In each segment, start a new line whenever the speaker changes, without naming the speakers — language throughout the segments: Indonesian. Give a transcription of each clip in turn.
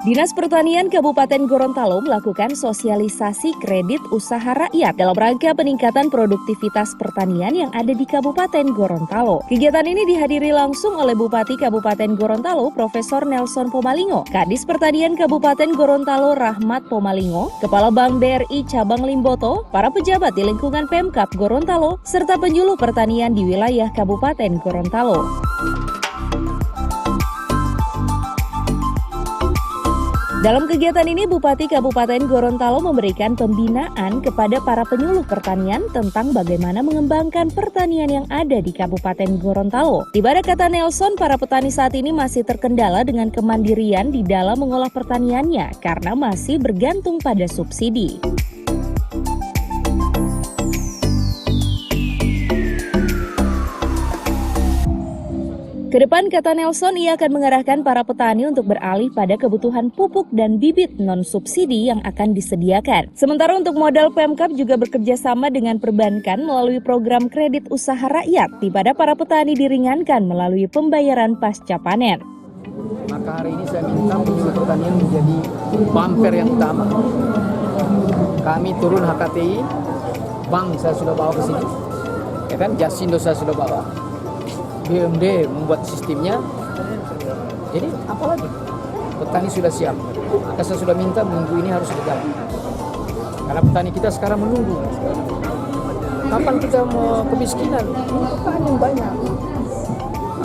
Dinas Pertanian Kabupaten Gorontalo melakukan sosialisasi kredit usaha rakyat dalam rangka peningkatan produktivitas pertanian yang ada di Kabupaten Gorontalo. Kegiatan ini dihadiri langsung oleh Bupati Kabupaten Gorontalo, Profesor Nelson Pomalingo, Kadis Pertanian Kabupaten Gorontalo Rahmat Pomalingo, Kepala Bank BRI Cabang Limboto, para pejabat di lingkungan Pemkab Gorontalo, serta penyuluh pertanian di wilayah Kabupaten Gorontalo. Dalam kegiatan ini, Bupati Kabupaten Gorontalo memberikan pembinaan kepada para penyuluh pertanian tentang bagaimana mengembangkan pertanian yang ada di Kabupaten Gorontalo. Di mana kata Nelson, para petani saat ini masih terkendala dengan kemandirian di dalam mengolah pertaniannya karena masih bergantung pada subsidi. Kedepan, kata Nelson, ia akan mengarahkan para petani untuk beralih pada kebutuhan pupuk dan bibit non-subsidi yang akan disediakan. Sementara untuk modal Pemkab juga bekerja sama dengan perbankan melalui program kredit usaha rakyat, di mana para petani diringankan melalui pembayaran pasca panen.
Maka hari ini saya minta penyuluh pertanian menjadi bumper yang utama. Kami turun HKTI, bank saya sudah bawa ke sini, ya kan, Jasindo saya sudah bawa. BMD membuat sistemnya, jadi apalagi petani sudah siap. Maka saya sudah minta minggu ini harus berjalan, karena petani kita sekarang menunggu kapan kita mau kemiskinan, petani banyak.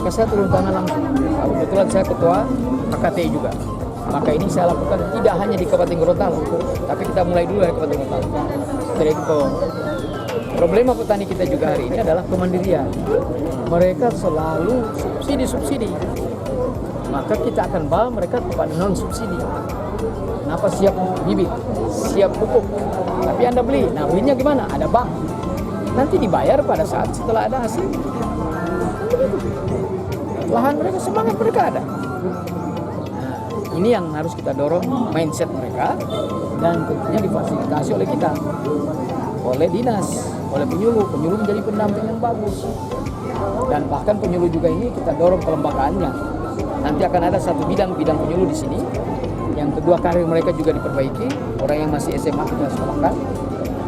Maka saya turun tangan langsung. Kebetulan saya ketua HKTI juga, maka ini saya lakukan tidak hanya di Kabupaten Gorontalo, tapi kita mulai dulu dari Kabupaten Gorontalo. Jadi problema petani kita juga hari ini adalah kemandirian. Mereka selalu subsidi. Maka kita akan bawa mereka kepada non-subsidi. Kenapa? Siap bibit, siap pupuk. Tapi Anda beli, nah belinya gimana? Ada bank. Nanti dibayar pada saat setelah ada hasil. Lahan mereka, semangat mereka ada. Nah, ini yang harus kita dorong, mindset mereka. Dan tentunya difasilitasi oleh kita, oleh dinas, oleh penyuluh menjadi pendamping yang bagus. Dan bahkan penyuluh juga ini kita dorong kelembagaannya. Nanti akan ada satu bidang penyuluh di sini. Yang kedua, karir mereka juga diperbaiki. Orang yang masih SMA kita sekolahkan.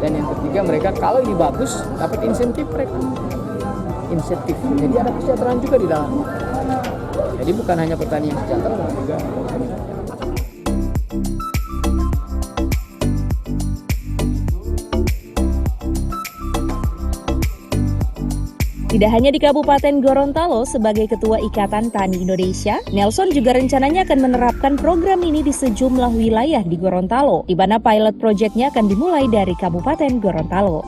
Dan yang ketiga, mereka kalau ini bagus dapat insentif mereka. Insentif. Jadi ada kesejahteraan juga di dalam. Jadi bukan hanya petani yang sejahtera, tapi juga
Tidak hanya di Kabupaten Gorontalo, sebagai Ketua Ikatan Tani Indonesia, Nelson juga rencananya akan menerapkan program ini di sejumlah wilayah di Gorontalo, di mana pilot project-nya akan dimulai dari Kabupaten Gorontalo.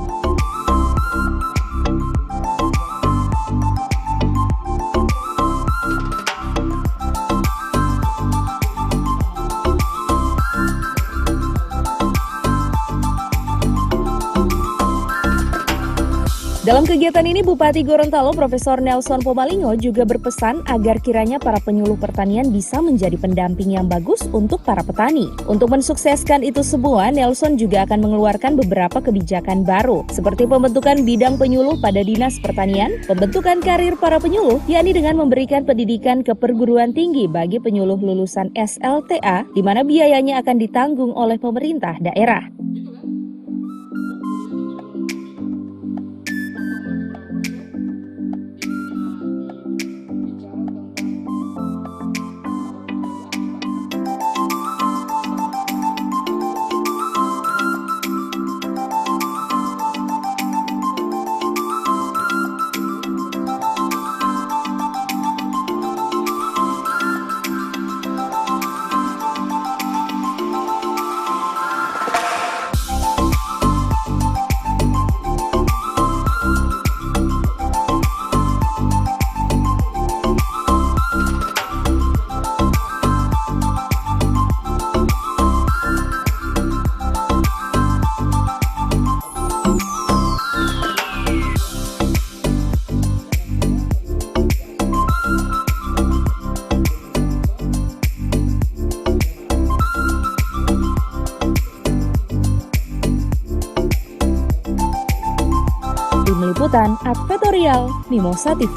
Dalam kegiatan ini, Bupati Gorontalo Profesor Nelson Pomalingo juga berpesan agar kiranya para penyuluh pertanian bisa menjadi pendamping yang bagus untuk para petani. Untuk mensukseskan itu semua, Nelson juga akan mengeluarkan beberapa kebijakan baru, seperti pembentukan bidang penyuluh pada Dinas Pertanian, pembentukan karir para penyuluh, yakni dengan memberikan pendidikan ke perguruan tinggi bagi penyuluh lulusan SLTA, di mana biayanya akan ditanggung oleh pemerintah daerah. Tim Liputan Advertorial Mimosa TV.